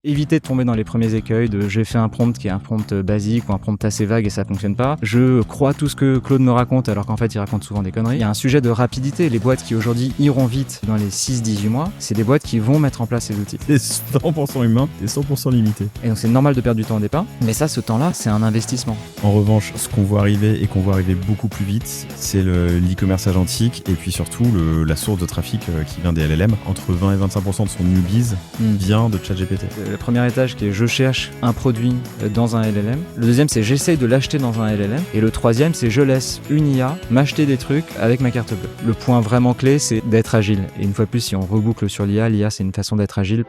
Éviter de tomber dans les premiers écueils de j'ai fait un prompt qui est un prompt basique ou un prompt assez vague et ça fonctionne pas. Je crois tout ce que Claude me raconte alors qu'en fait il raconte souvent des conneries. Il y a un sujet de rapidité. Les boîtes qui aujourd'hui iront vite dans les 6-18 mois, c'est des boîtes qui vont mettre en place ces outils. C'est 100% humain et 100% limité. Et donc c'est normal de perdre du temps au départ, mais ça, ce temps-là, c'est un investissement. En revanche, ce qu'on voit arriver et qu'on voit arriver beaucoup plus vite, c'est l'e-commerce agentique et puis surtout la source de trafic qui vient des LLM. Entre 20 et 25% de son newbies vient de ChatGPT. Le premier étage qui est je cherche un produit dans un LLM. Le deuxième, c'est j'essaye de l'acheter dans un LLM. Et le troisième, c'est je laisse une IA m'acheter des trucs avec ma carte bleue. Le point vraiment clé, c'est d'être agile. Et une fois de plus, si on reboucle sur l'IA, c'est une façon d'être agile.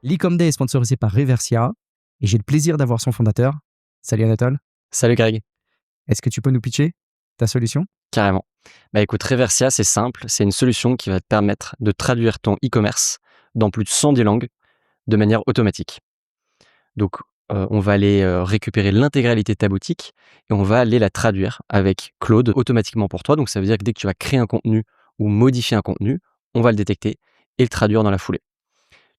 L'e-com Day est sponsorisé par Reversia et j'ai le plaisir d'avoir son fondateur. Salut Anatole. Salut Greg. Est-ce que tu peux nous pitcher ta solution? Carrément. Écoute, Reversia, c'est simple. C'est une solution qui va te permettre de traduire ton e-commerce dans plus de 110 langues de manière automatique. Donc, on va aller récupérer l'intégralité de ta boutique et on va aller la traduire avec Claude automatiquement pour toi. Donc, ça veut dire que dès que tu vas créer un contenu ou modifier un contenu, on va le détecter et le traduire dans la foulée.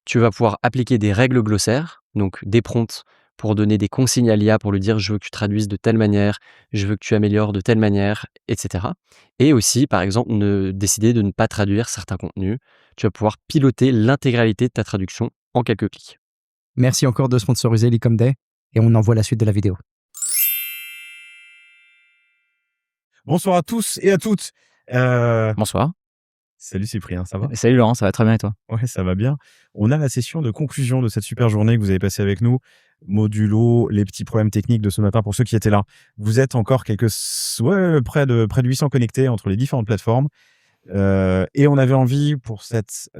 Tu vas pouvoir appliquer des règles glossaires, donc des prompts pour donner des consignes à l'IA pour lui dire je veux que tu traduises de telle manière, je veux que tu améliores de telle manière, etc. Et aussi, par exemple, décider de ne pas traduire certains contenus. Tu vas pouvoir piloter l'intégralité de ta traduction en quelques clics. Merci encore de sponsoriser l'e-com Day et on envoie la suite de la vidéo. Bonsoir à tous et à toutes. Bonsoir. Salut Cyprien, ça va? Salut Laurent, ça va très bien et toi? Ouais, ça va bien. On a la session de conclusion de cette super journée que vous avez passée avec nous. Modulo, les petits problèmes techniques de ce matin pour ceux qui étaient là. Vous êtes encore près de 800 connectés entre les différentes plateformes. Et on avait envie pour cet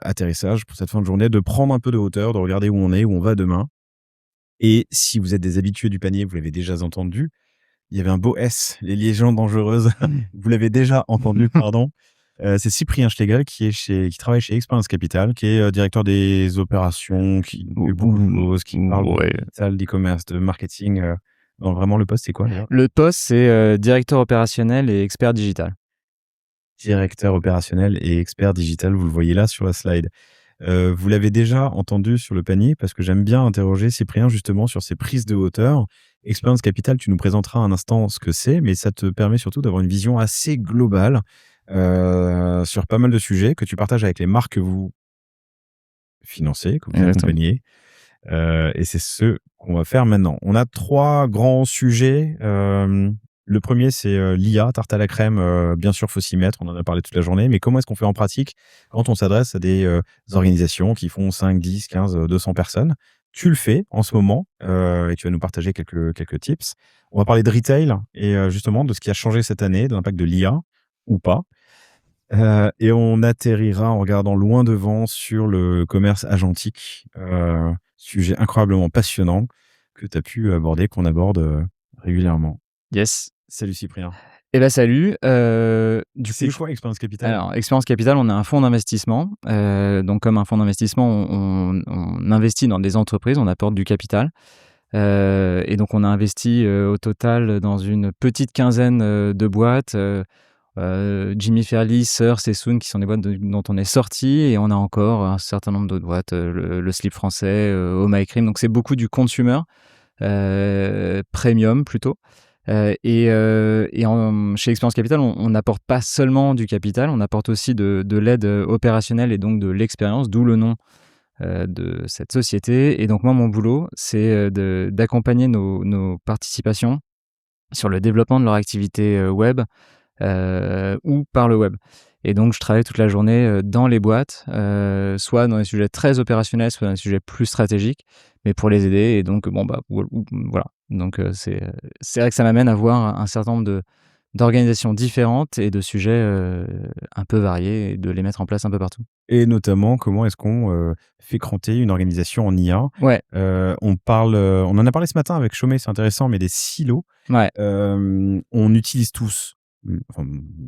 atterrissage, pour cette fin de journée, de prendre un peu de hauteur, de regarder où on est, où on va demain. Et si vous êtes des habitués du panier, vous l'avez déjà entendu, il y avait un beau S, les légendes dangereuses. Vous l'avez déjà entendu, pardon. C'est Cyprien Schlegel qui travaille chez Experience Capital, qui est directeur des opérations, qui fait beaucoup de choses, qui parle d'e-commerce, de marketing. Vraiment, le poste, c'est quoi d'ailleurs? Le poste, c'est directeur opérationnel et expert digital. Directeur opérationnel et expert digital, vous le voyez là sur la slide. Vous l'avez déjà entendu sur le panier parce que j'aime bien interroger Cyprien justement sur ses prises de hauteur. Experience Capital, tu nous présenteras un instant ce que c'est, mais ça te permet surtout d'avoir une vision assez globale sur pas mal de sujets que tu partages avec les marques que vous financez, que vous accompagnez. Et c'est ce qu'on va faire maintenant. On a 3 grands sujets. Le premier, c'est l'IA, tarte à la crème. Bien sûr, faut s'y mettre. On en a parlé toute la journée. Mais comment est-ce qu'on fait en pratique quand on s'adresse à des organisations qui font 5, 10, 15, 200 personnes? Tu le fais en ce moment et tu vas nous partager quelques tips. On va parler de retail et justement de ce qui a changé cette année, de l'impact de l'IA ou pas. Et on atterrira en regardant loin devant sur le commerce agentique. Sujet incroyablement passionnant que tu as pu aborder, qu'on aborde régulièrement. Yes. Salut Cyprien. Eh bien, salut. C'est quoi Experience Capital? Alors, Experience Capital, on a un fonds d'investissement. Donc, comme un fonds d'investissement, on investit dans des entreprises, on apporte du capital. Et donc, on a investi au total dans une petite quinzaine de boîtes. Jimmy Fairley, Sœur, Sessoun, qui sont des boîtes dont on est sorti, et on a encore un certain nombre d'autres boîtes, le Slip français, Oh My Cream. Donc c'est beaucoup du consumer, premium plutôt. Chez Experience Capital, on n'apporte pas seulement du capital, on apporte aussi de l'aide opérationnelle et donc de l'expérience, d'où le nom de cette société. Et donc moi, mon boulot, c'est d'accompagner nos participations sur le développement de leur activité web, ou par le web. Et donc, je travaille toute la journée dans les boîtes, soit dans des sujets très opérationnels, soit dans des sujets plus stratégiques, mais pour les aider. Et donc, voilà. Donc, c'est vrai que ça m'amène à voir un certain nombre d'organisations différentes et de sujets un peu variés et de les mettre en place un peu partout. Et notamment, comment est-ce qu'on fait cranter une organisation en IA? Ouais. On en a parlé ce matin avec Chaumet, c'est intéressant, mais des silos. Ouais. On utilise tous, enfin,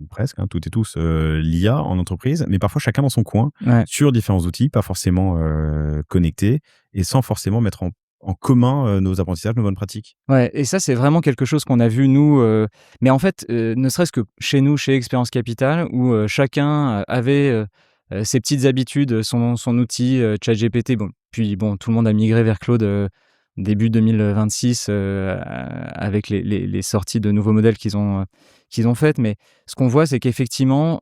presque, toutes et tous, l'IA en entreprise, mais parfois chacun dans son coin, sur différents outils, pas forcément connectés, et sans forcément mettre en en commun nos apprentissages, nos bonnes pratiques. Ouais, et ça, c'est vraiment quelque chose qu'on a vu, nous, mais en fait, ne serait-ce que chez nous, chez Expérience Capital, où chacun avait ses petites habitudes, son outil, ChatGPT. Bon, puis bon, tout le monde a migré vers Claude début 2026 avec les sorties de nouveaux modèles qu'ils ont faites. Mais ce qu'on voit, c'est qu'effectivement,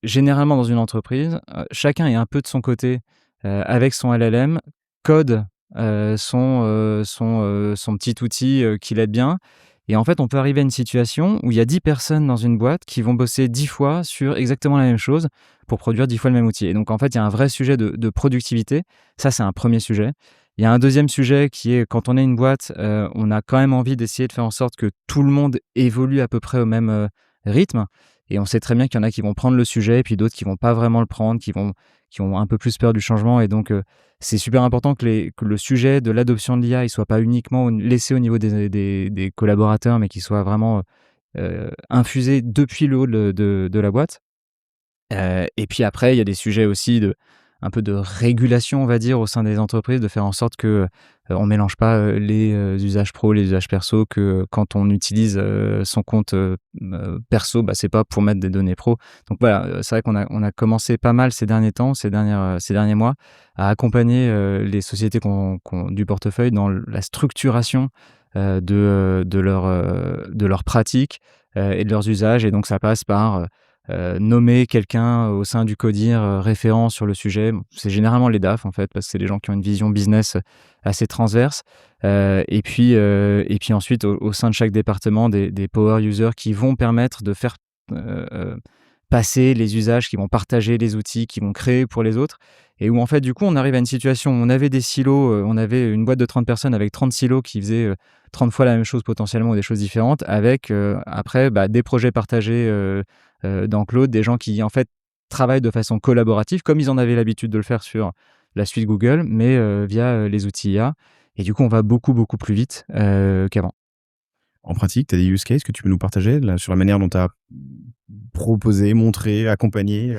généralement dans une entreprise, chacun est un peu de son côté avec son LLM, code son petit outil qui l'aide bien. Et en fait, on peut arriver à une situation où il y a 10 personnes dans une boîte qui vont bosser 10 fois sur exactement la même chose pour produire 10 fois le même outil. Et donc, en fait, il y a un vrai sujet de productivité. Ça, c'est un premier sujet. Il y a un deuxième sujet qui est quand on est une boîte, on a quand même envie d'essayer de faire en sorte que tout le monde évolue à peu près au même rythme. Et on sait très bien qu'il y en a qui vont prendre le sujet et puis d'autres qui vont pas vraiment le prendre, qui ont un peu plus peur du changement. Et donc, c'est super important que le sujet de l'adoption de l'IA ne soit pas uniquement laissé au niveau des collaborateurs, mais qu'il soit vraiment infusé depuis le haut de la boîte. Et puis après, il y a des sujets aussi un peu de régulation, on va dire, au sein des entreprises, de faire en sorte que on mélange pas les usages pro, les usages perso, que quand on utilise son compte perso, c'est pas pour mettre des données pro. Donc voilà, c'est vrai qu'on a commencé pas mal ces derniers temps, ces derniers mois, à accompagner les sociétés du portefeuille dans la structuration de leurs pratiques et de leurs usages. Et donc ça passe par nommer quelqu'un au sein du CODIR référent sur le sujet. C'est généralement les DAF, en fait, parce que c'est des gens qui ont une vision business assez transverse. Et puis ensuite, au sein de chaque département, des power users qui vont permettre de faire passer les usages, qui vont partager les outils, qui vont créer pour les autres. Et où, en fait, du coup, on arrive à une situation où on avait des silos, on avait une boîte de 30 personnes avec 30 silos qui faisaient 30 fois la même chose potentiellement, ou des choses différentes, avec après des projets partagés dans Claude, des gens qui, en fait, travaillent de façon collaborative, comme ils en avaient l'habitude de le faire sur la suite Google, mais via les outils IA. Et du coup, on va beaucoup, beaucoup plus vite qu'avant. En pratique, tu as des use cases que tu peux nous partager là, sur la manière dont tu as proposé, montré, accompagné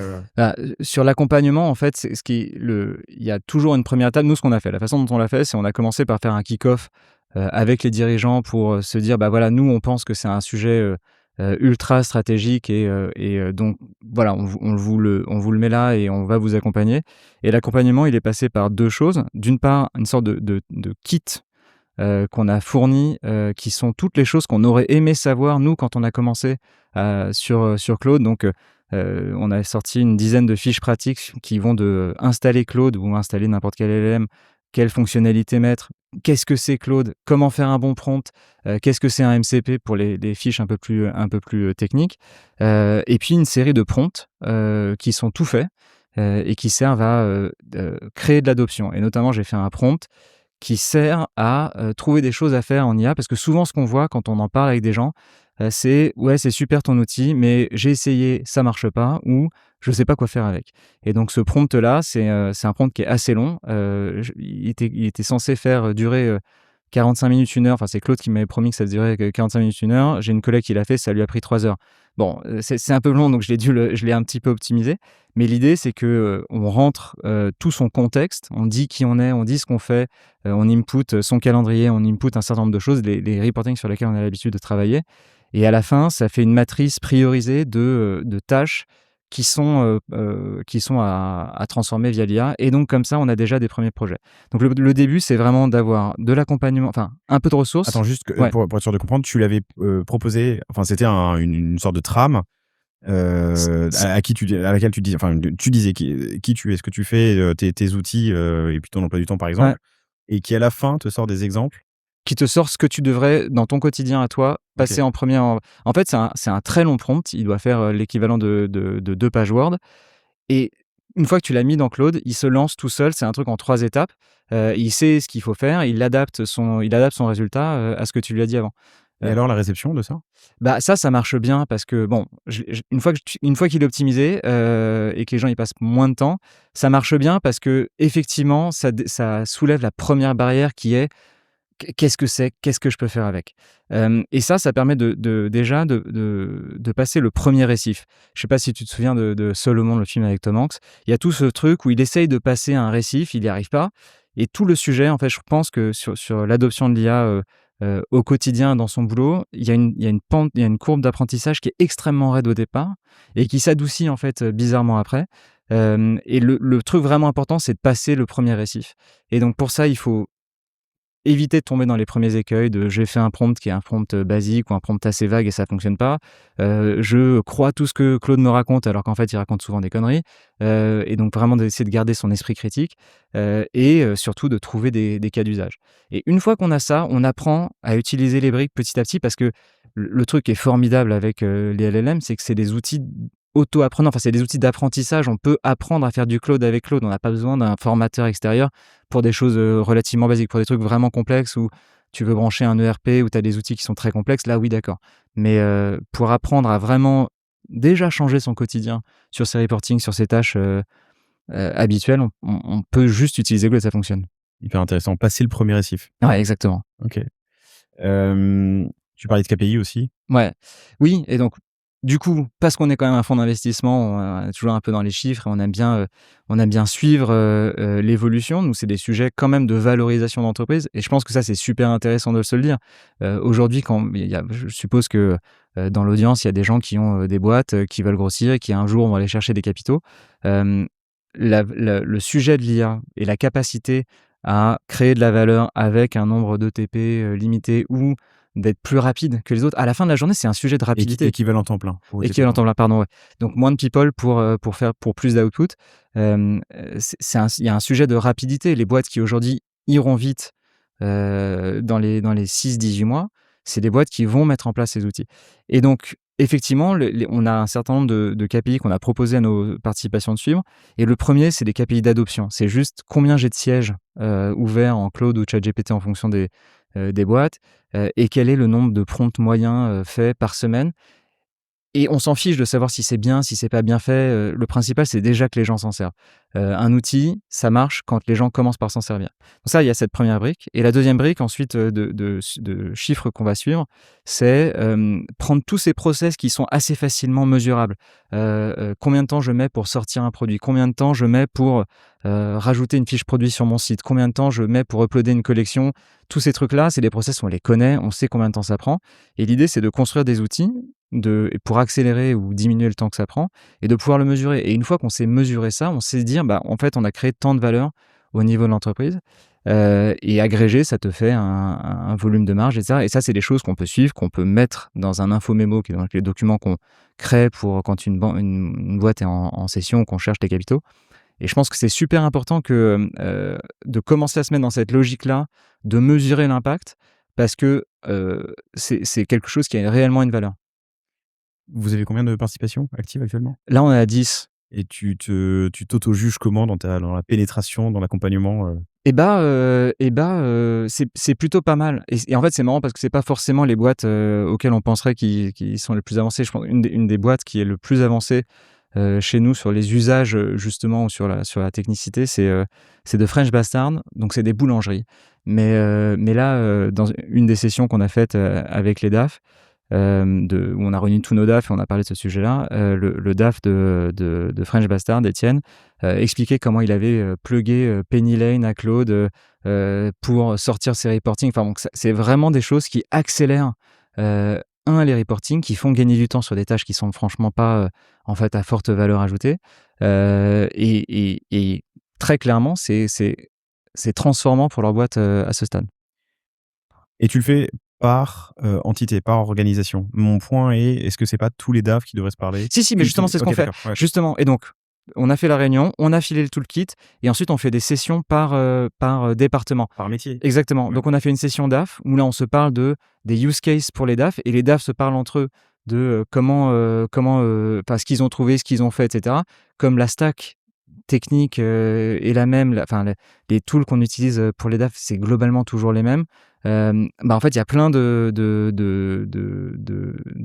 Sur l'accompagnement, en fait, il y a toujours une première étape. Nous, ce qu'on a fait, la façon dont on l'a fait, c'est on a commencé par faire un kick-off avec les dirigeants pour se dire, voilà, nous, on pense que c'est un sujet ultra stratégique et donc, voilà, on vous le met là et on va vous accompagner. Et l'accompagnement, il est passé par deux choses. D'une part, une sorte de kit qu'on a fourni, qui sont toutes les choses qu'on aurait aimé savoir, nous, quand on a commencé sur Claude. Donc, on a sorti une dizaine de fiches pratiques qui vont de installer Claude ou installer n'importe quel LLM, quelles fonctionnalités mettre, qu'est-ce que c'est Claude, comment faire un bon prompt, qu'est-ce que c'est un MCP pour les fiches un peu plus techniques, et puis une série de prompts qui sont tout faits et qui servent à créer de l'adoption. Et notamment, j'ai fait un prompt qui sert à trouver des choses à faire en IA, parce que souvent ce qu'on voit quand on en parle avec des gens, c'est « ouais, c'est super ton outil, mais j'ai essayé, ça marche pas » ou « je sais pas quoi faire avec ». Et donc ce prompt-là, c'est un prompt qui est assez long. Il était censé faire durer 45 minutes, 1 heure. Enfin, c'est Claude qui m'avait promis que ça durait 45 minutes, 1 heure. J'ai une collègue qui l'a fait, ça lui a pris 3 heures. Bon, c'est un peu long, donc je l'ai un petit peu optimisé. Mais l'idée, c'est que on rentre tout son contexte, on dit qui on est, on dit ce qu'on fait, on input son calendrier, on input un certain nombre de choses, les reportings sur lesquels on a l'habitude de travailler. Et à la fin, ça fait une matrice priorisée de tâches qui sont à transformer via l'IA. Et donc, comme ça, on a déjà des premiers projets. Donc, le début, c'est vraiment d'avoir de l'accompagnement, enfin, un peu de ressources. Attends, juste Ouais. pour être sûr de comprendre, tu l'avais proposé, enfin, c'était une sorte de trame à laquelle tu disais, enfin, tu disais qui tu es, ce que tu fais, tes outils et puis ton emploi du temps, par exemple, et qui, à la fin, te sort des exemples. Qui te sort ce que tu devrais, dans ton quotidien à toi, passer en premier. En fait, c'est un très long prompt. Il doit faire l'équivalent de 2 pages Word. Et une fois que tu l'as mis dans Claude, il se lance tout seul. C'est un truc en 3 étapes. Il sait ce qu'il faut faire. Il adapte son résultat à ce que tu lui as dit avant. Et alors, la réception de ça? Ça marche bien parce que, bon, une fois qu'il est optimisé et que les gens y passent moins de temps, ça marche bien parce que effectivement, ça soulève la première barrière qui est: qu'est-ce que c'est? Qu'est-ce que je peux faire avec? Et ça permet déjà de passer le premier récif. Je sais pas si tu te souviens de Seul au monde, le film avec Tom Hanks. Il y a tout ce truc où il essaye de passer un récif, il n'y arrive pas. Et tout le sujet, en fait, je pense que sur l'adoption de l'IA au quotidien dans son boulot, il y a une courbe d'apprentissage qui est extrêmement raide au départ et qui s'adoucit en fait bizarrement après. Et le truc vraiment important, c'est de passer le premier récif. Et donc pour ça, il faut éviter de tomber dans les premiers écueils de j'ai fait un prompt qui est un prompt basique ou un prompt assez vague et ça fonctionne pas. Je crois tout ce que Claude me raconte alors qu'en fait il raconte souvent des conneries. Et donc vraiment d'essayer de garder son esprit critique et surtout de trouver des cas d'usage. Et une fois qu'on a ça, on apprend à utiliser les briques petit à petit parce que le truc qui est formidable avec les LLM, c'est que c'est des outils auto-apprenants, enfin c'est des outils d'apprentissage. On peut apprendre à faire du Claude avec Claude. On n'a pas besoin d'un formateur extérieur pour des choses relativement basiques. Pour des trucs vraiment complexes où tu veux brancher un ERP, où tu as des outils qui sont très complexes, là oui d'accord. Mais pour apprendre à vraiment déjà changer son quotidien sur ses reportings, sur ses tâches habituelles, on peut juste utiliser Claude, ça fonctionne. Hyper intéressant. Passer le premier récif. Ouais, exactement. Ok. Tu parlais de KPI aussi. Ouais. Oui, et donc du coup, parce qu'on est quand même un fonds d'investissement, on est toujours un peu dans les chiffres et on aime bien suivre l'évolution. Nous, c'est des sujets quand même de valorisation d'entreprise et je pense que ça, c'est super intéressant de se le dire. Aujourd'hui, je suppose que dans l'audience, il y a des gens qui ont des boîtes qui veulent grossir et qui un jour vont aller chercher des capitaux. Le sujet de l'IA et la capacité à créer de la valeur avec un nombre d'ETP limité ou d'être plus rapide que les autres. À la fin de la journée, c'est un sujet de rapidité. Équivalent temps plein. Équivalent temps plein, pardon, ouais. Donc moins de people pour plus d'output. Il y a un sujet de rapidité. Les boîtes qui aujourd'hui iront vite dans les 6-18 mois, c'est des boîtes qui vont mettre en place ces outils. Et donc, effectivement, on a un certain nombre de KPI qu'on a proposé à nos participations de suivre. Et le premier, c'est des KPI d'adoption. C'est juste combien j'ai de sièges ouverts en cloud ou ChatGPT en fonction des boîtes et quel est le nombre de prompts moyens faits par semaine. Et on s'en fiche de savoir si c'est bien, si c'est pas bien fait. Le principal, c'est déjà que les gens s'en servent. Un outil, ça marche quand les gens commencent par s'en servir. Donc ça, il y a cette première brique. Et la deuxième brique, ensuite, de chiffres qu'on va suivre, c'est prendre tous ces process qui sont assez facilement mesurables. Combien de temps je mets pour sortir un produit? Combien de temps je mets pour rajouter une fiche produit sur mon site? Combien de temps je mets pour uploader une collection? Tous ces trucs-là, c'est des process, on les connaît, on sait combien de temps ça prend. Et l'idée, c'est de construire des outils pour accélérer ou diminuer le temps que ça prend et de pouvoir le mesurer. Et une fois qu'on sait mesurer ça, on sait se dire, en fait, on a créé tant de valeur au niveau de l'entreprise. Et agrégé, ça te fait un volume de marge, etc. Et ça, c'est des choses qu'on peut suivre, qu'on peut mettre dans un info-mémo, qui est dans les documents qu'on crée pour quand une boîte est en session, qu'on cherche les capitaux. Et je pense que c'est super important de commencer à se mettre dans cette logique-là, de mesurer l'impact, parce que c'est quelque chose qui a réellement une valeur. Vous avez combien de participations actives actuellement? Là, on est à 10. Et tu t'auto-juges comment dans la pénétration, dans l'accompagnement C'est plutôt pas mal. Et en fait, c'est marrant parce que c'est pas forcément les boîtes auxquelles on penserait qui sont les plus avancées. Je pense une des boîtes qui est le plus avancée chez nous sur les usages justement ou sur la technicité, c'est de French Bastard. Donc c'est des boulangeries. Mais là, dans une des sessions qu'on a faites avec les DAF, où on a réuni tous nos DAF et on a parlé de ce sujet-là, le DAF de French Bastard, Étienne, expliquait comment il avait plugué Penny Lane à Claude pour sortir ses reportings. Enfin, donc c'est vraiment des choses qui accélèrent les reportings, qui font gagner du temps sur des tâches qui sont franchement pas en fait à forte valeur ajoutée. Et très clairement, c'est transformant pour leur boîte à ce stade. Et tu le fais par entité, par organisation. Mon point est-ce que c'est pas tous les DAF qui devraient se parler? Si, mais justement, c'est ce qu'on fait. Ouais. Justement, et donc, on a fait la réunion, on a filé le toolkit, et ensuite on fait des sessions par département. Par métier. Exactement. Ouais. Donc on a fait une session DAF, où là on se parle des use cases pour les DAF, et les DAF se parlent entre eux de ce qu'ils ont trouvé, ce qu'ils ont fait, etc. Comme la stack technique est la même, les tools qu'on utilise pour les DAF, c'est globalement toujours les mêmes. En fait, il y a plein de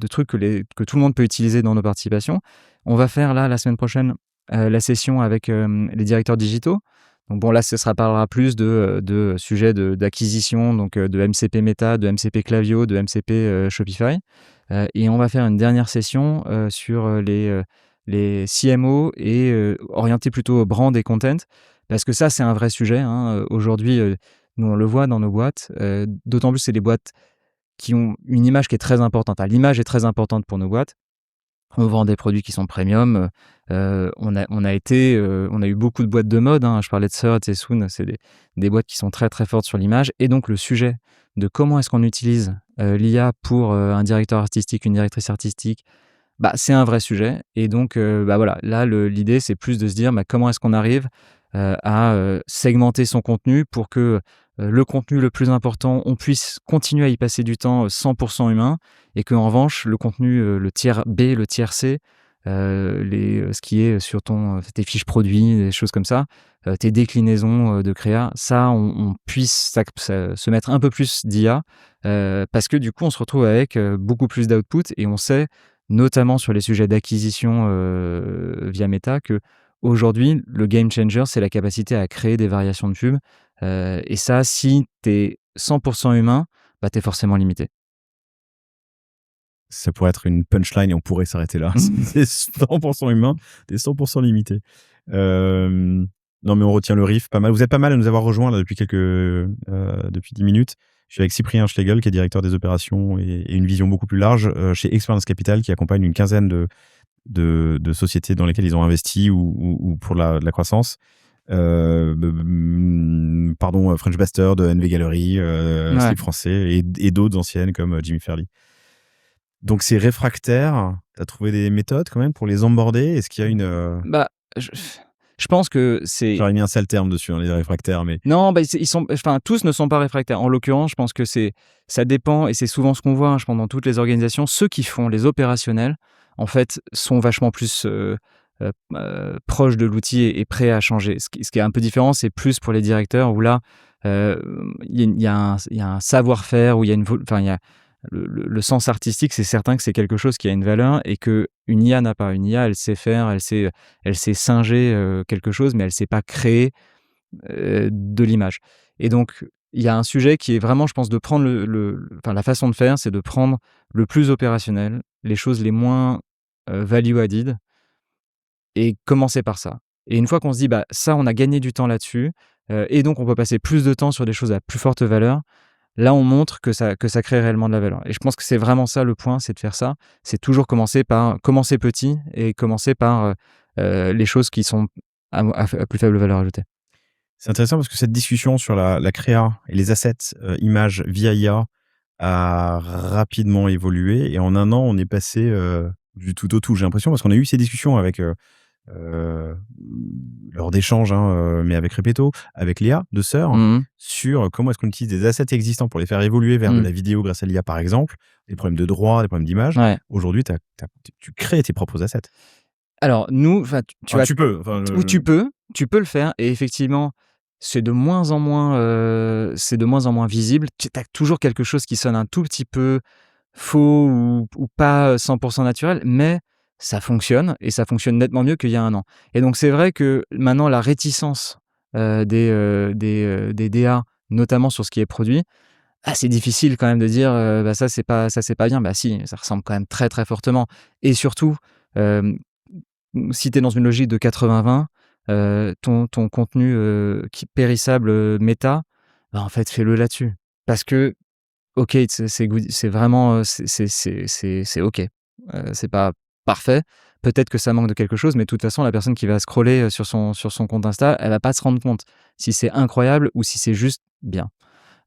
trucs que tout le monde peut utiliser dans nos participations. On va faire là, la semaine prochaine, la session avec les directeurs digitaux. Donc bon, là, ça parlera plus de sujets d'acquisition, donc de MCP Meta, de MCP Klaviyo, de MCP Shopify. Et on va faire une dernière session sur les CMO et orienté plutôt brand et content, parce que ça, c'est un vrai sujet, hein. Aujourd'hui, nous, on le voit dans nos boîtes, d'autant plus c'est des boîtes qui ont une image qui est très importante. Ah, l'image est très importante pour nos boîtes. On vend des produits qui sont premium. On a eu beaucoup de boîtes de mode, hein. Je parlais de Third et Soon, c'est des boîtes qui sont très, très fortes sur l'image. Et donc, le sujet de comment est-ce qu'on utilise l'IA pour un directeur artistique, une directrice artistique, c'est un vrai sujet. Et donc, voilà, là, l'idée, c'est plus de se dire comment est-ce qu'on arrive à segmenter son contenu pour que le contenu le plus important, on puisse continuer à y passer du temps 100% humain, et qu'en revanche, le contenu, le tiers B, le tiers C, ce qui est sur tes fiches produits, des choses comme ça, tes déclinaisons de créa, ça, on puisse se mettre un peu plus d'IA, parce que du coup, on se retrouve avec beaucoup plus d'output, et on sait, notamment sur les sujets d'acquisition via Meta, que aujourd'hui, le game changer, c'est la capacité à créer des variations de pub. Et ça, si tu es 100% humain, tu es forcément limité. Ça pourrait être une punchline et on pourrait s'arrêter là. C'est 100% humain, t'es 100% limité. Non, mais on retient le riff pas mal. Vous êtes pas mal à nous avoir rejoints là, depuis 10 minutes. Je suis avec Cyprien Schlegel, qui est directeur des opérations et une vision beaucoup plus large chez Experience Capital, qui accompagne une quinzaine de sociétés dans lesquelles ils ont investi ou pour de la croissance. French Bastard, NV Gallery, Slip Français et d'autres anciennes comme Jimmy Fairley. Donc ces réfractaires, tu as trouvé des méthodes quand même pour les onboarder? Est-ce qu'il y a une... Je pense que c'est... J'aurais mis un sale terme dessus, les réfractaires, mais... Non, tous ne sont pas réfractaires. En l'occurrence, je pense que ça dépend, et c'est souvent ce qu'on voit, je pense, dans toutes les organisations. Ceux qui font les opérationnels, en fait, sont vachement plus proches de l'outil et prêts à changer. Ce qui est un peu différent, c'est plus pour les directeurs, où là, il y a un savoir-faire, où il y a le sens artistique, c'est certain que c'est quelque chose qui a une valeur et qu'une IA n'a pas. Une IA, elle sait faire, elle sait singer quelque chose, mais elle ne sait pas créer de l'image. Et donc, il y a un sujet qui est vraiment, je pense, de prendre la façon de faire, c'est de prendre le plus opérationnel, les choses les moins value-added, et commencer par ça. Et une fois qu'on se dit, ça, on a gagné du temps là-dessus, et donc on peut passer plus de temps sur des choses à plus forte valeur, là, on montre que ça crée réellement de la valeur. Et je pense que c'est vraiment ça le point, c'est de faire ça. C'est toujours commencer petit et commencer par les choses qui sont à plus faible valeur ajoutée. C'est intéressant parce que cette discussion sur la créa et les assets images via IA a rapidement évolué. Et en un an, on est passé du tout au tout, j'ai l'impression, parce qu'on a eu ces discussions avec... lors d'échanges, mais avec Repetto, avec Léa de Sœur, sur comment est-ce qu'on utilise des assets existants pour les faire évoluer vers de la vidéo grâce à l'IA, par exemple, des problèmes de droit, des problèmes d'image. Ouais. Aujourd'hui, tu crées tes propres assets. Alors, nous, tu peux. Tu peux le faire, et effectivement, c'est de moins en moins visible. Tu as toujours quelque chose qui sonne un tout petit peu faux ou pas 100% naturel, mais ça fonctionne, et ça fonctionne nettement mieux qu'il y a un an. Et donc, c'est vrai que maintenant, la réticence des DA, notamment sur ce qui est produit, c'est difficile quand même de dire ça c'est pas bien. Si, ça ressemble quand même très très fortement. Et surtout, si tu es dans une logique de 80-20, ton contenu périssable méta, en fait, fais-le là-dessus. Parce que, ok, c'est vraiment, c'est ok. C'est pas parfait. Peut-être que ça manque de quelque chose, mais de toute façon, la personne qui va scroller sur son compte Insta, elle va pas se rendre compte si c'est incroyable ou si c'est juste bien.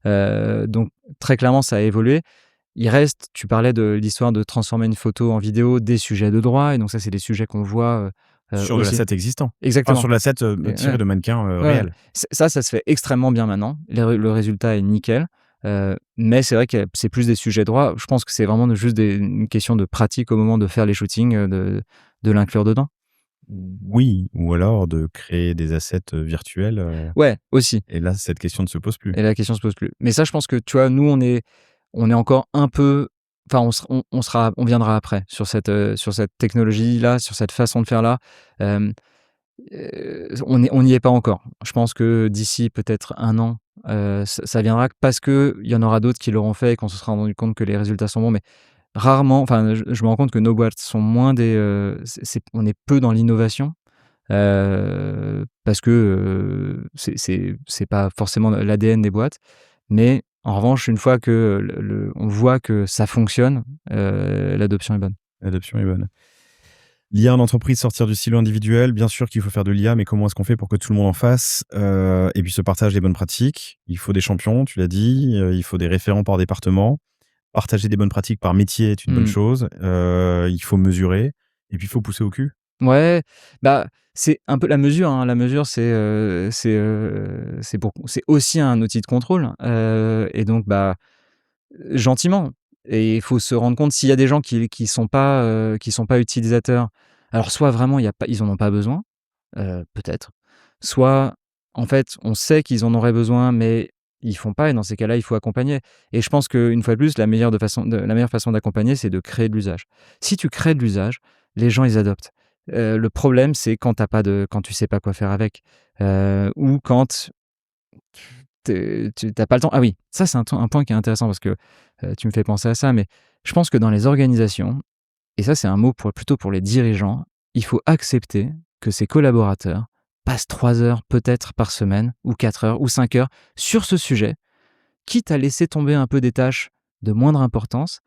Donc, très clairement, ça a évolué. Il reste, tu parlais de l'histoire de transformer une photo en vidéo, des sujets de droit, et donc ça, c'est des sujets qu'on voit sur de aussi. l'asset existant. Exactement. Sur de l'asset tiré de mannequins réels. Ça se fait extrêmement bien maintenant. Le résultat est nickel. Mais c'est vrai que c'est plus des sujets de droit. Je pense que c'est vraiment juste une question de pratique au moment de faire les shootings, de l'inclure dedans. Oui, ou alors de créer des assets virtuels. Ouais, aussi. Et là, cette question ne se pose plus. Et la question se pose plus. Mais ça, je pense que, tu vois, nous, on est encore un peu... Enfin, on viendra après sur cette technologie-là, sur cette façon de faire-là. On n'y est pas encore. Je pense que d'ici peut-être un an, ça viendra, parce qu'il y en aura d'autres qui l'auront fait et qu'on se sera rendu compte que les résultats sont bons. Mais rarement, je me rends compte que nos boîtes sont moins on est peu dans l'innovation. parce que c'est pas forcément l'ADN des boîtes. Mais en revanche, une fois que on voit que ça fonctionne, l'adoption est bonne. L'adoption est bonne. L'IA en entreprise, sortir du silo individuel, bien sûr qu'il faut faire de l'IA, mais comment est-ce qu'on fait pour que tout le monde en fasse et puis se partage les bonnes pratiques. Il faut des champions, tu l'as dit, il faut des référents par département. Partager des bonnes pratiques par métier est une bonne chose. Il faut mesurer et puis il faut pousser au cul. Ouais, bah, c'est un peu la mesure, hein. La mesure, c'est aussi un outil de contrôle, et donc bah, gentiment. Et il faut se rendre compte s'il y a des gens qui sont pas utilisateurs. Alors soit vraiment ils en ont pas besoin, peut-être. Soit en fait, on sait qu'ils en auraient besoin, mais ils font pas et dans ces cas-là, il faut accompagner. Et je pense qu'une fois de plus, la meilleure façon d'accompagner, c'est de créer de l'usage. Si tu crées de l'usage, les gens, ils adoptent. Le problème, c'est quand tu sais pas quoi faire avec, ou quand tu n'as pas le temps. Ah oui, ça c'est un point qui est intéressant parce que tu me fais penser à ça, mais je pense que dans les organisations, et ça c'est un mot plutôt pour les dirigeants, il faut accepter que ces collaborateurs passent 3 heures peut-être par semaine, ou 4 heures, ou 5 heures sur ce sujet, quitte à laisser tomber un peu des tâches de moindre importance,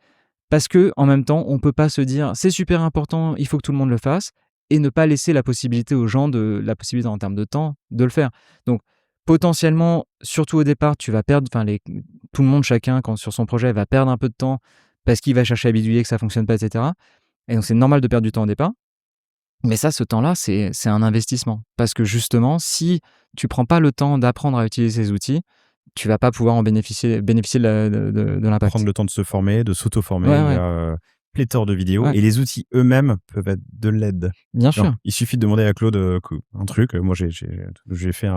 parce que en même temps, on peut pas se dire c'est super important, il faut que tout le monde le fasse, et ne pas laisser la possibilité aux gens la possibilité en termes de temps de le faire. Donc potentiellement, surtout au départ, tu vas perdre, tout le monde, chacun, quand sur son projet, va perdre un peu de temps parce qu'il va chercher à bidouiller, que ça fonctionne pas, etc. Et donc c'est normal de perdre du temps au départ. Mais ça, ce temps-là, c'est un investissement. Parce que justement, si tu prends pas le temps d'apprendre à utiliser ces outils, tu vas pas pouvoir en bénéficier de l'impact. Prendre le temps de se former, de s'auto-former. Ouais, Il ouais. y a pléthore de vidéos Ouais. et les outils eux-mêmes peuvent être de l'aide. Bien Genre, sûr. il suffit de demander à Claude un truc. Moi, j'ai fait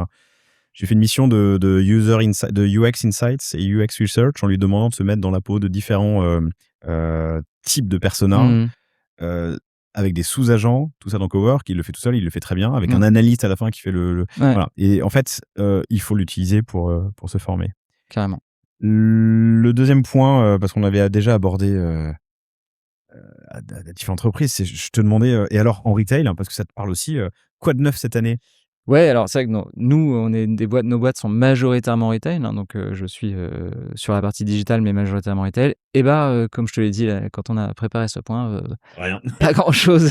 une mission de UX Insights et UX Research en lui demandant de se mettre dans la peau de différents types de personas. Mmh. Avec des sous-agents, tout ça dans Cowork, il le fait tout seul, il le fait très bien, avec Ouais. un analyste à la fin qui fait le Ouais, voilà. Et en fait, il faut l'utiliser pour se former. carrément. Le deuxième point, parce qu'on avait déjà abordé à différentes reprises, c'est je te demandais, et alors en retail, hein, parce que ça te parle aussi, quoi de neuf cette année? Ouais, alors c'est vrai que nous, on est nos boîtes sont majoritairement retail, hein, donc je suis sur la partie digitale, mais majoritairement retail. Et bah, comme je te l'ai dit là, quand on a préparé ce point, Rien. pas grand-chose.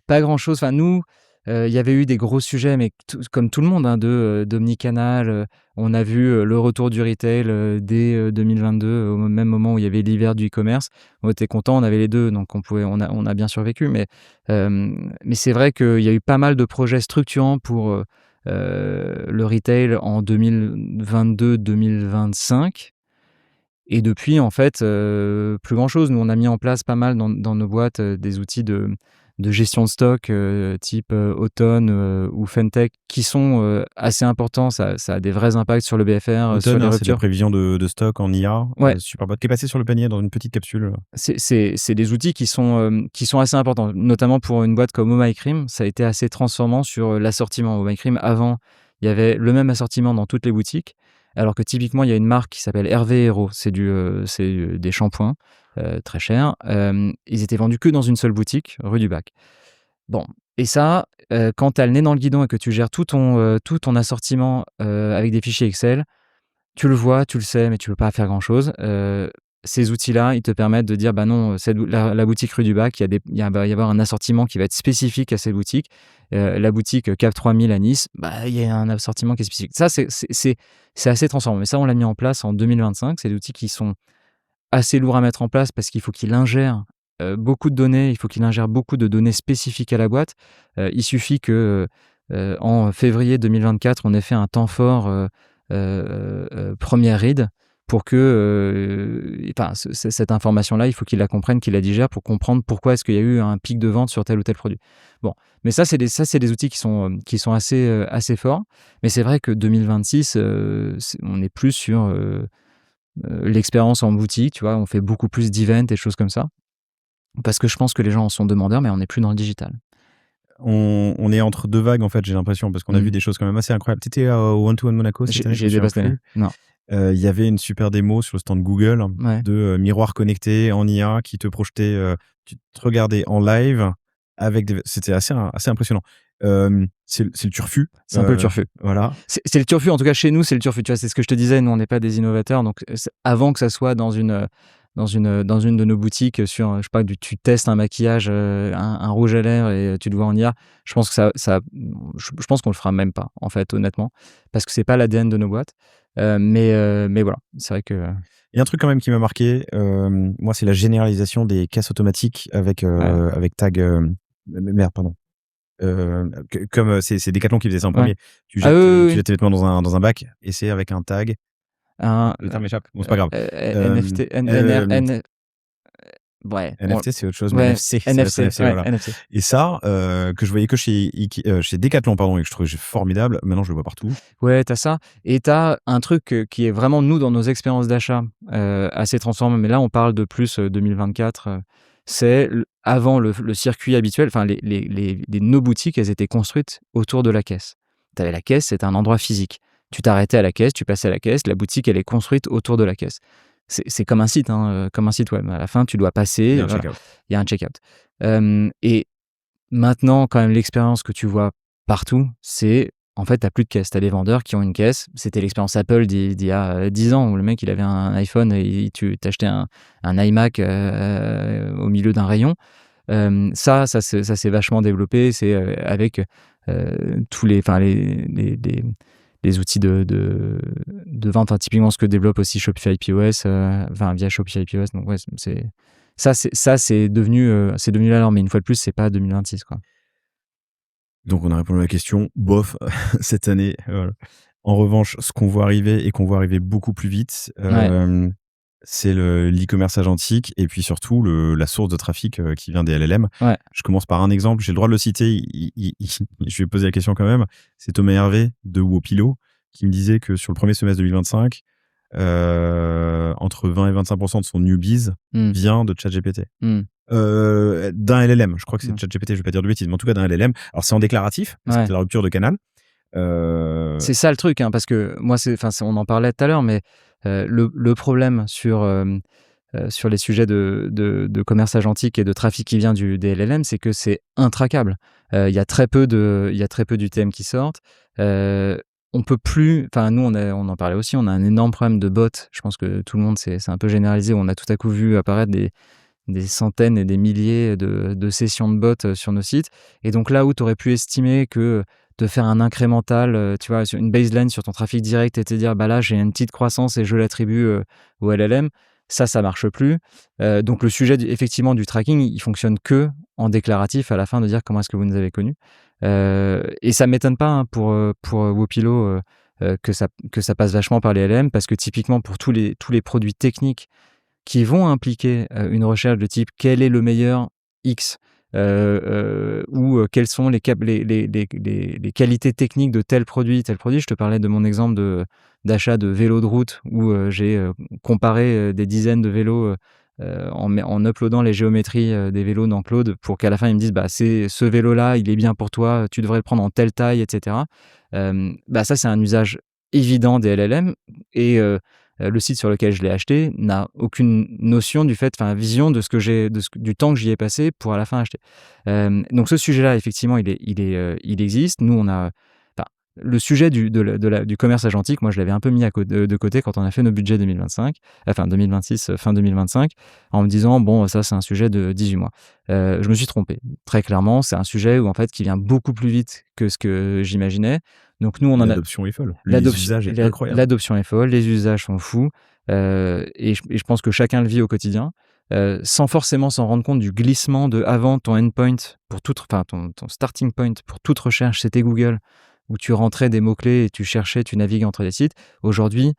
Pas grand-chose. Enfin, nous, il y avait eu des gros sujets, mais comme tout le monde, hein, d'omnicanal. On a vu le retour du retail dès 2022, au même moment où il y avait l'hiver du e-commerce. On était contents, on avait les deux, donc on a bien survécu. Mais c'est vrai qu'il y a eu pas mal de projets structurants pour le retail en 2022-2025. Et depuis, en fait, plus grand-chose. Nous, on a mis en place pas mal dans nos boîtes des outils de gestion de stock type Automne ou Fentech qui sont assez importants. Ça a des vrais impacts sur le BFR, sur Automne, les hein, c'est des ruptures. prévisions de stock en IA. Ouais. Super boîte qui est passée sur le panier dans une petite capsule. C'est des outils qui sont assez importants, notamment pour une boîte comme Oh My Cream. Ça a été assez transformant sur l'assortiment. Oh My Cream, avant, il y avait le même assortiment dans toutes les boutiques, alors que typiquement, il y a une marque qui s'appelle Hervé Héros. C'est des shampoings très chers. Ils étaient vendus que dans une seule boutique, rue du Bac. Bon, et ça, quand tu as le nez dans le guidon et que tu gères tout ton assortiment avec des fichiers Excel, tu le vois, tu le sais, mais tu peux pas faire grand-chose. Ces outils-là, ils te permettent de dire, bah non, la boutique rue du Bac, va y avoir un assortiment qui va être spécifique à cette boutique. La boutique Cap 3000 à Nice, bah il y a un assortiment qui est spécifique. Ça, c'est assez transformant. Mais ça, on l'a mis en place en 2025. C'est des outils qui sont assez lourds à mettre en place parce qu'il faut qu'il ingère beaucoup de données, il faut qu'il ingère beaucoup de données spécifiques à la boîte. Il suffit que en février 2024, on ait fait un temps fort première read pour que cette information-là, il faut qu'il la comprenne, qu'il la digère pour comprendre pourquoi est-ce qu'il y a eu un pic de vente sur tel ou tel produit. Bon, mais ça, c'est des outils qui sont assez forts. Mais c'est vrai que 2026, on est plus sur l'expérience en boutique, tu vois, on fait beaucoup plus d'events et de choses comme ça. Parce que je pense que les gens en sont demandeurs, mais on n'est plus dans le digital. On est entre deux vagues, en fait, j'ai l'impression, parce qu'on a vu des choses quand même assez incroyables. Tu étais au One to One Monaco cette année? J'ai dépassé. Non. Il y avait une super démo sur le stand Google de miroir connecté en IA qui te projetait, tu te regardais en live avec c'était assez impressionnant. C'est le turfu. C'est un peu le turfu. Voilà. C'est le turfu, en tout cas chez nous, c'est le turfu. Tu vois, c'est ce que je te disais, nous, on n'est pas des innovateurs. Donc, avant que ça soit dans une de nos boutiques, sur, je sais pas, tu testes un maquillage, un rouge à lèvres et tu te vois en IA, je pense que je pense qu'on le fera même pas, en fait, honnêtement, parce que c'est pas l'ADN de nos boîtes. Mais voilà, c'est vrai que. Il y a un truc quand même qui m'a marqué, moi, c'est la généralisation des caisses automatiques avec tag. Merde, pardon. Comme c'est Decathlon qui faisait ça en premier. Tu jettes tes vêtements dans un bac et c'est avec un tag. Le terme m'échappe. Bon, c'est pas grave. NFT, ouais. NFT, c'est autre chose, mais NFC, NFC, voilà. NFC. Et ça, que je voyais que chez Decathlon, pardon, et que je trouvais formidable, maintenant je le vois partout. Ouais, t'as ça. Et t'as un truc qui est vraiment, nous, dans nos expériences d'achat, assez transformé, mais là, on parle de plus 2024. C'est avant le circuit habituel, enfin, nos boutiques, elles étaient construites autour de la caisse. T'avais la caisse, c'était un endroit physique. Tu t'arrêtais à la caisse, tu passais à la caisse, la boutique, elle est construite autour de la caisse. C'est comme un site, comme un site web. À la fin, tu dois passer. Il y a un check-out. Et maintenant, quand même, l'expérience que tu vois partout, c'est en fait, tu n'as plus de caisse. Tu as des vendeurs qui ont une caisse. C'était l'expérience Apple d'il y a 10 ans où le mec, il avait un iPhone et tu t'achetais un iMac au milieu d'un rayon. Ça s'est vachement développé. C'est avec tous les outils de vente, typiquement ce que développe aussi Shopify POS, via Shopify POS. Donc ouais, c'est devenu la norme. Mais une fois de plus, c'est pas 2026, quoi. Donc on a répondu à la question, bof, cette année. Voilà. En revanche, ce qu'on voit arriver et qu'on voit arriver beaucoup plus vite, c'est l'e-commerce agentique et puis surtout la source de trafic qui vient des LLM. Ouais. Je commence par un exemple, j'ai le droit de le citer, je vais poser la question quand même. C'est Thomas Hervé de Wopilo qui me disait que sur le premier semestre 2025, entre 20 et 25% de son newbies vient de ChatGPT. D'un LLM, je crois que c'est ChatGPT, je vais pas dire de bêtises, mais en tout cas d'un LLM. Alors c'est en déclaratif, parce que c'est la rupture de canal. C'est ça le truc, parce que moi, on en parlait tout à l'heure, mais le problème sur les sujets de commerce agentique et de trafic qui vient des LLM, c'est que c'est intraquable. Il y a très peu d'UTM qui sortent. On peut plus, nous on en parlait aussi, on a un énorme problème de bots. Je pense que tout le monde, c'est un peu généralisé. On a tout à coup vu apparaître des centaines et des milliers de sessions de bots sur nos sites. Et donc là où tu aurais pu estimer que de faire un incrémental, tu vois, une baseline sur ton trafic direct et te dire, bah là, j'ai une petite croissance et je l'attribue au LLM, ça marche plus. Donc le sujet effectivement du tracking, il fonctionne que en déclaratif à la fin de dire comment est-ce que vous nous avez connus. Et ça m'étonne pas pour Wopilo que ça passe vachement par les LLM, parce que typiquement pour tous les produits techniques qui vont impliquer une recherche de type quel est le meilleur X ou quelles sont les qualités techniques de tel produit. Je te parlais de mon exemple d'achat de vélos de route où j'ai comparé des dizaines de vélos en uploadant les géométries des vélos dans Claude pour qu'à la fin ils me disent c'est ce vélo-là, il est bien pour toi, tu devrais le prendre en telle taille, etc. Ça, c'est un usage évident des LLM et le site sur lequel je l'ai acheté n'a aucune notion vision de du temps que j'y ai passé pour à la fin acheter. Donc ce sujet-là, effectivement, il existe. Nous, on a le sujet du commerce agentique. Moi, je l'avais un peu mis de côté quand on a fait nos budgets 2026, fin 2025, en me disant bon, ça c'est un sujet de 18 mois. Je me suis trompé. Très clairement, c'est un sujet qui vient beaucoup plus vite que ce que j'imaginais. Donc nous, l'adoption est folle. L'usage est incroyable. L'adoption est folle, les usages sont fous, et je pense que chacun le vit au quotidien, sans forcément s'en rendre compte du glissement de avant ton endpoint pour ton starting point pour toute recherche, c'était Google, où tu rentrais des mots-clés et tu cherchais, tu naviguais entre les sites. Aujourd'hui,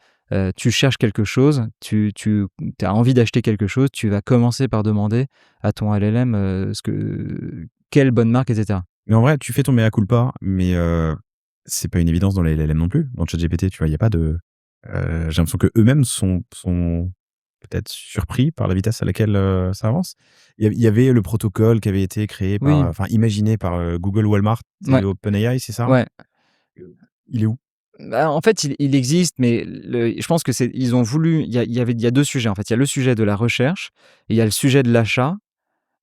tu cherches quelque chose, tu as envie d'acheter quelque chose, tu vas commencer par demander à ton LLM quelle bonne marque, etc. Mais en vrai, tu fais ton mea culpa, mais c'est pas une évidence dans les LLM non plus. Dans ChatGPT, tu vois, il y a pas de. J'ai l'impression que eux-mêmes sont peut-être surpris par la vitesse à laquelle ça avance. Il y avait le protocole qui avait été créé imaginé par Google Walmart et OpenAI, c'est ça? Ouais. Il est où? En fait, il existe, mais je pense que ils ont voulu. Il y a deux sujets en fait. Il y a le sujet de la recherche et il y a le sujet de l'achat.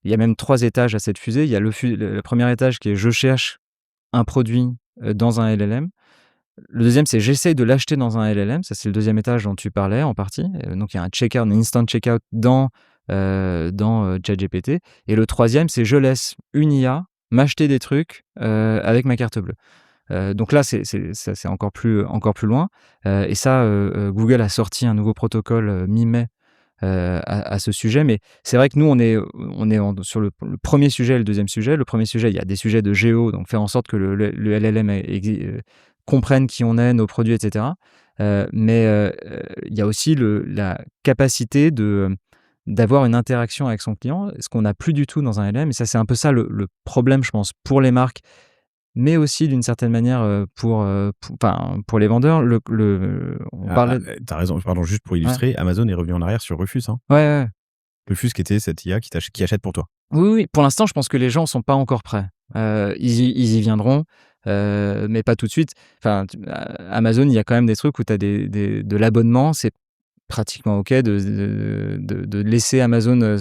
Il y a même 3 étages à cette fusée. Il y a le premier étage qui est je cherche un produit dans un LLM. Le deuxième, c'est j'essaye de l'acheter dans un LLM. Ça, c'est le deuxième étage dont tu parlais en partie. Donc, il y a un instant checkout dans ChatGPT. Et le troisième, c'est je laisse une IA m'acheter des trucs avec ma carte bleue. Donc là, c'est encore plus loin. Et ça, Google a sorti un nouveau protocole mi-mai à ce sujet. Mais c'est vrai que nous, on est sur le premier sujet et le deuxième sujet. Le premier sujet, il y a des sujets de géo, donc faire en sorte que le LLM comprenne qui on est, nos produits, etc. Mais il y a aussi la capacité d'avoir une interaction avec son client, ce qu'on n'a plus du tout dans un LLM. Et ça, c'est un peu ça le problème, je pense, pour les marques, mais aussi d'une certaine manière pour les vendeurs. On parlait... T'as raison, pardon, juste pour illustrer, Amazon est revenu en arrière sur Rufus. Hein. Ouais. Rufus qui était cette IA qui achète pour toi. Oui, pour l'instant, je pense que les gens ne sont pas encore prêts. Ils y viendront, mais pas tout de suite. Enfin, Amazon, il y a quand même des trucs où tu as de l'abonnement, c'est pratiquement OK de laisser Amazon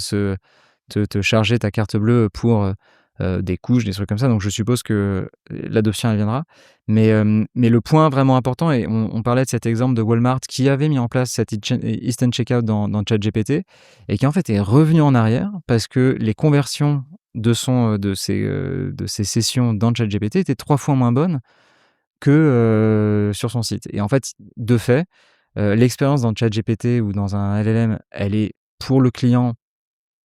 te charger ta carte bleue pour des couches, des trucs comme ça. Donc, je suppose que l'adoption, elle viendra. Mais le point vraiment important, et on parlait de cet exemple de Walmart qui avait mis en place cet Instant Checkout dans ChatGPT et qui en fait est revenu en arrière parce que les conversions de ces sessions dans ChatGPT étaient 3 fois moins bonnes que sur son site. Et en fait, de fait, l'expérience dans ChatGPT ou dans un LLM, elle est pour le client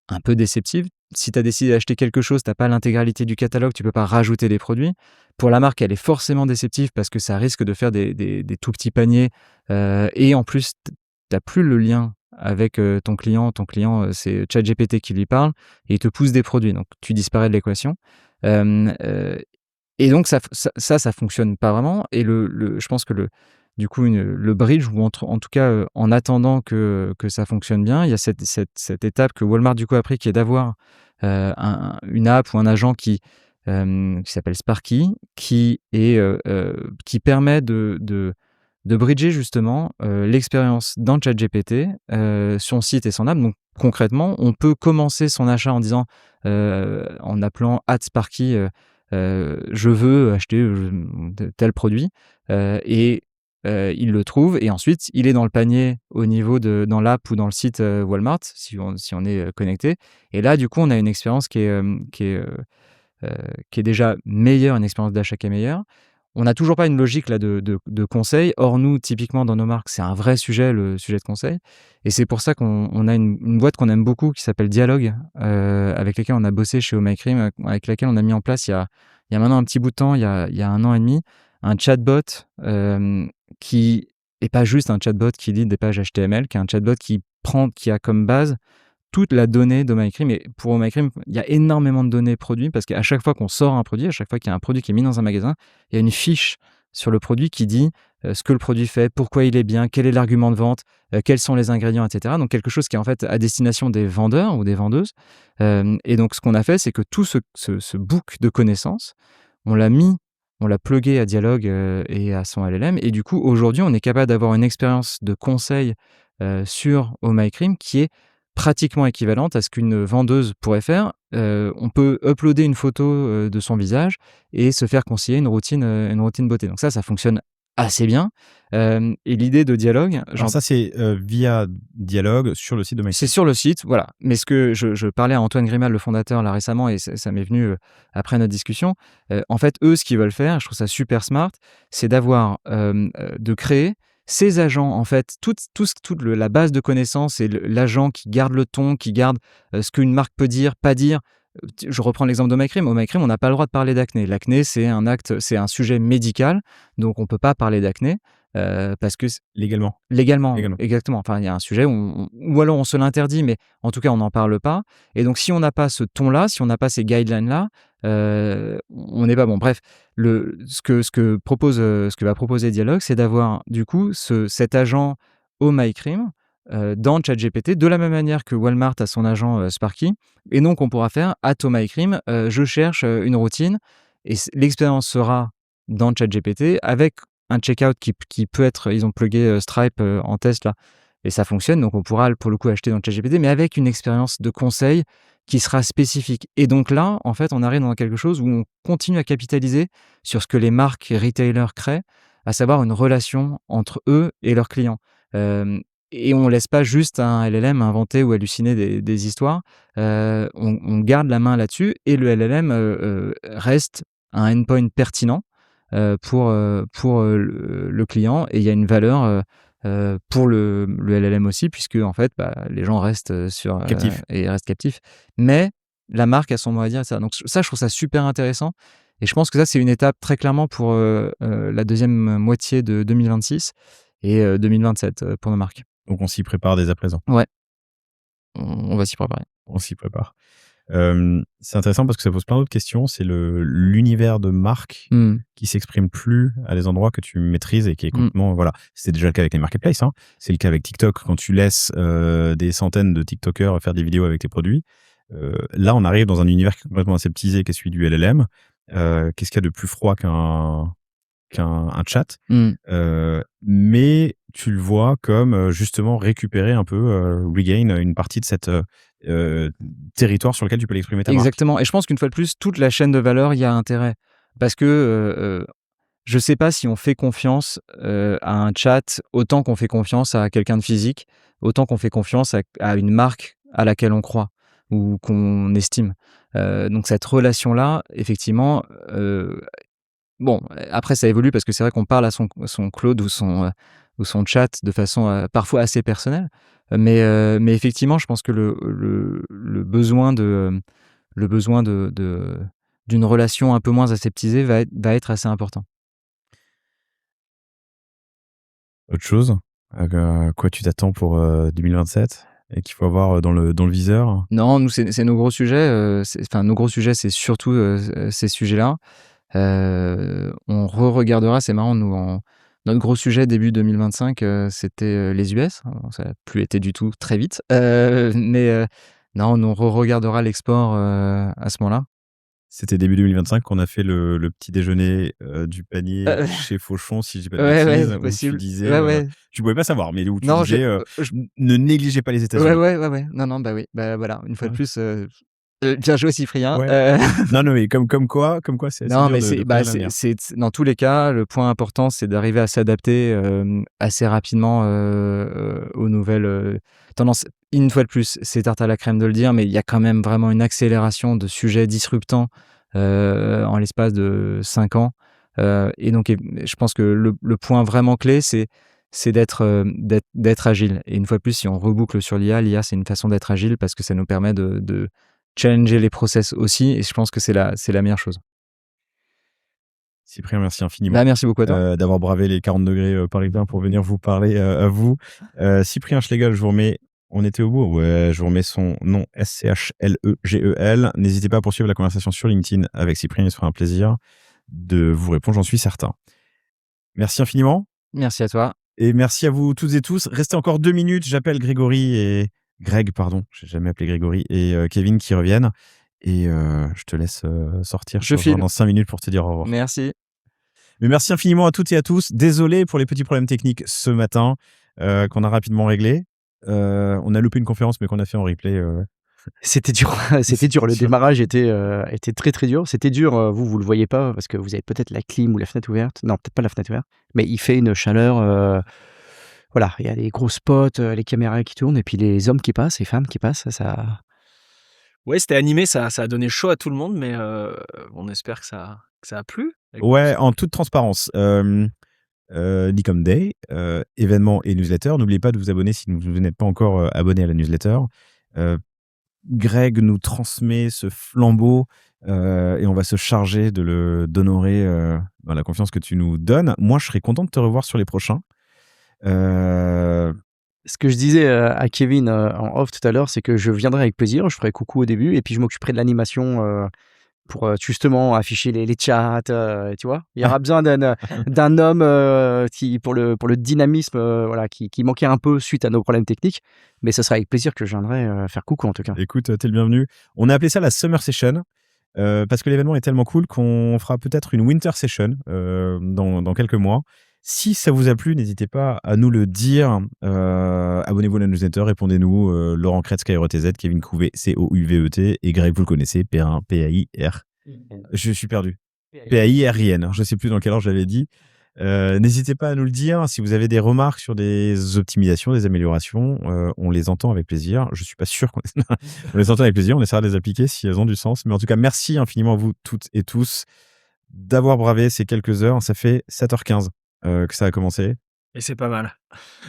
un peu déceptive. Si tu as décidé d'acheter quelque chose, tu n'as pas l'intégralité du catalogue, tu ne peux pas rajouter des produits. Pour la marque, elle est forcément déceptive parce que ça risque de faire des tout petits paniers. Et en plus, tu n'as plus le lien avec ton client. Ton client, c'est ChatGPT qui lui parle et il te pousse des produits. Donc, tu disparais de l'équation. Et donc, ça fonctionne pas vraiment. Et je pense que du coup, le bridge, ou en tout cas, en attendant que ça fonctionne bien, il y a cette étape que Walmart du coup a pris, qui est d'avoir une app ou un agent qui s'appelle Sparky, qui permet de bridger justement l'expérience dans ChatGPT, son site et son app. Donc concrètement, on peut commencer son achat en disant, en appelant @Sparky, je veux acheter tel produit, et il le trouve, et ensuite il est dans le panier au niveau dans l'app ou dans le site Walmart si on est connecté. Et là, du coup, on a une expérience qui est déjà meilleure, une expérience d'achat qui est meilleure. On n'a toujours pas une logique là de conseil. Or, nous, typiquement, dans nos marques, c'est un vrai sujet, le sujet de conseil. Et c'est pour ça qu'on a une boîte qu'on aime beaucoup qui s'appelle Dialogue, avec laquelle on a bossé chez Oh My Cream, avec laquelle on a mis en place il y a maintenant un petit bout de temps, il y a 1 an et demi, un chatbot qui n'est pas juste un chatbot qui lit des pages HTML, qui est un chatbot qui a comme base toute la donnée d'Oh My Cream. Et pour Oh My Cream, il y a énormément de données produits parce qu'à chaque fois qu'on sort un produit, à chaque fois qu'il y a un produit qui est mis dans un magasin, il y a une fiche sur le produit qui dit ce que le produit fait, pourquoi il est bien, quel est l'argument de vente, quels sont les ingrédients, etc. Donc quelque chose qui est en fait à destination des vendeurs ou des vendeuses. Et donc ce qu'on a fait, c'est que tout ce book de connaissances, on l'a plugué à Dialogue et à son LLM. Et du coup, aujourd'hui, on est capable d'avoir une expérience de conseil sur Oh My Cream qui est pratiquement équivalente à ce qu'une vendeuse pourrait faire. On peut uploader une photo de son visage et se faire conseiller une routine beauté. Donc ça fonctionne assez bien. Et l'idée de Dialogue... Alors ça, c'est via Dialogue sur le site de My Cream. C'est sur le site, voilà. Mais ce que je parlais à Antoine Grimal, le fondateur, là récemment, et ça m'est venu après notre discussion. En fait, eux, ce qu'ils veulent faire, je trouve ça super smart, c'est de créer ces agents, en fait, toute la base de connaissances et l'agent qui garde le ton, qui garde ce qu'une marque peut dire, pas dire. Je reprends l'exemple de Oh My Cream. Oh My Cream, on n'a pas le droit de parler d'acné. L'acné, c'est un sujet médical, donc on ne peut pas parler d'acné parce que... Légalement, exactement. Enfin, il y a un sujet ou alors on se l'interdit, mais en tout cas, on n'en parle pas. Et donc, si on n'a pas ce ton-là, si on n'a pas ces guidelines-là, on n'est pas bon. Bref, ce que va proposer Dialogue, c'est d'avoir du coup cet agent Oh My Cream dans ChatGPT, de la même manière que Walmart a son agent Sparky. Et donc, on pourra faire @Oh My Cream, je cherche une routine, et l'expérience sera dans ChatGPT avec un checkout qui peut être... Ils ont plugué Stripe en test là, et ça fonctionne. Donc, on pourra pour le coup acheter dans ChatGPT, mais avec une expérience de conseil qui sera spécifique. Et donc là, en fait, on arrive dans quelque chose où on continue à capitaliser sur ce que les marques et retailers créent, à savoir une relation entre eux et leurs clients. Et on laisse pas juste un LLM inventer ou halluciner des histoires. On garde la main là-dessus et le LLM reste un endpoint pertinent pour le client, et il y a une valeur pour le LLM aussi, puisque en fait les gens restent Captif. et restent captifs, mais la marque a son mot à dire, ça. Donc ça, je trouve ça super intéressant, et je pense que ça, c'est une étape très clairement pour la deuxième moitié de 2026 et 2027 pour nos marques. Donc on s'y prépare dès à présent. Ouais, on va s'y préparer. On s'y prépare. C'est intéressant parce que ça pose plein d'autres questions. C'est l'univers de marque qui s'exprime plus à des endroits que tu maîtrises et qui est complètement, voilà. C'est déjà le cas avec les marketplaces, hein. C'est le cas avec TikTok quand tu laisses des centaines de TikTokers faire des vidéos avec tes produits. Là, on arrive dans un univers complètement aseptisé qui est celui du LLM. Qu'est-ce qu'il y a de plus froid qu'un chat? Mais tu le vois comme justement récupérer un peu, regain une partie de cette territoire sur lequel tu peux l'exprimer ta marque. Exactement. Et je pense qu'une fois de plus, toute la chaîne de valeur, il y a intérêt. Parce que je sais pas si on fait confiance à un chat autant qu'on fait confiance à quelqu'un de physique, autant qu'on fait confiance à une marque à laquelle on croit ou qu'on estime. Donc cette relation-là, effectivement, bon, après ça évolue parce que c'est vrai qu'on parle à son Claude ou son chat de façon parfois assez personnelle. Mais effectivement, je pense que le besoin d'une relation un peu moins aseptisée va être assez important. Autre chose, quoi tu t'attends pour 2027 et qu'il faut avoir dans le viseur? Non, nous, c'est nos gros sujets. Nos gros sujets, c'est surtout ces sujets-là. On re-regardera, c'est marrant, nous, notre gros sujet début 2025, c'était les US. Alors, ça n'a plus été du tout très vite. Mais non, on re-regardera l'export à ce moment-là. C'était début 2025 qu'on a fait le petit déjeuner du panier chez Fauchon, si je dis pas de Ouais, bêtises, ouais, où tu possible. disais, Ouais, ouais. tu pouvais pas savoir, mais où tu Non, disais, je ne négligez pas les États-Unis. ouais. Non, bah oui. Bah voilà, une fois de Ouais. plus, bien joué Cyprien. Ouais. Non, mais comme quoi, c'est assez Non, dur mais de prédire l'avenir. c'est dans tous les cas, le point important, c'est d'arriver à s'adapter assez rapidement aux nouvelles tendances. Une fois de plus, c'est tarte à la crème de le dire, mais il y a quand même vraiment une accélération de sujets disruptants en l'espace de 5 ans. Et donc, je pense que le point vraiment clé, c'est d'être agile. Et une fois de plus, si on reboucle sur l'IA, c'est une façon d'être agile parce que ça nous permet de challenger les process aussi, et je pense que c'est la meilleure chose. Cyprien, merci infiniment Bah, merci beaucoup à toi. d'avoir bravé les 40 degrés parisiens pour venir vous parler à vous. Cyprien Schlegel, je vous remets. On était au bout? Ouais, je vous remets son nom, Schlegel. N'hésitez pas à poursuivre la conversation sur LinkedIn avec Cyprien, il sera un plaisir de vous répondre, j'en suis certain. Merci infiniment. Merci à toi. Et merci à vous toutes et tous. Restez encore 2 minutes, j'appelle Greg, pardon, j'ai jamais appelé Grégory, et Kevin qui reviennent. Et je te laisse sortir. Je te rejoins file. dans 5 minutes pour te dire au revoir. Merci. Mais merci infiniment à toutes et à tous. Désolé pour les petits problèmes techniques ce matin qu'on a rapidement réglés. On a loupé une conférence, mais qu'on a fait en replay. C'était dur, c'était dur. Le démarrage était très très dur. C'était dur, vous le voyez pas parce que vous avez peut-être la clim ou la fenêtre ouverte. Non, peut-être pas la fenêtre ouverte, mais il fait une chaleur. Voilà, il y a des gros spots, les caméras qui tournent et puis les hommes qui passent, les femmes qui passent. Ça. Ouais, c'était animé, ça a donné chaud à tout le monde, mais on espère que ça a plu. Ouais, en toute transparence. Licom Day, événement et newsletter. N'oubliez pas de vous abonner si vous n'êtes pas encore abonné à la newsletter. Greg nous transmet ce flambeau et on va se charger d'honorer la confiance que tu nous donnes. Moi, je serais content de te revoir sur les prochains. Ce que je disais à Kevin en off tout à l'heure, c'est que je viendrai avec plaisir, je ferai coucou au début et puis je m'occuperai de l'animation pour justement afficher les chats, tu vois. Il y aura besoin d'un homme qui pour le dynamisme voilà, qui manquait un peu suite à nos problèmes techniques, mais ce sera avec plaisir que je viendrai faire coucou en tout cas. Écoute, t'es le bienvenu. On a appelé ça la Summer Session parce que l'événement est tellement cool qu'on fera peut-être une Winter Session dans quelques mois. Si ça vous a plu, n'hésitez pas à nous le dire. Abonnez-vous à la newsletter, répondez-nous. Laurent Kretz, KRETZ, Kevin Couvet, COUVET, et Greg, vous le connaissez, Perrin, PAIR. Je suis perdu. PAIRIN, je ne sais plus dans quel ordre j'avais dit. N'hésitez pas à nous le dire. Si vous avez des remarques sur des optimisations, des améliorations, on les entend avec plaisir. Je ne suis pas sûr qu'on on les entend avec plaisir. On essaiera de les appliquer si elles ont du sens. Mais en tout cas, merci infiniment à vous toutes et tous d'avoir bravé ces quelques heures. Ça fait 7h15 que ça a commencé. Et c'est pas mal.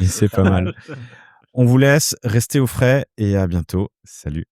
Et c'est pas mal. On vous laisse, restez au frais et à bientôt. Salut.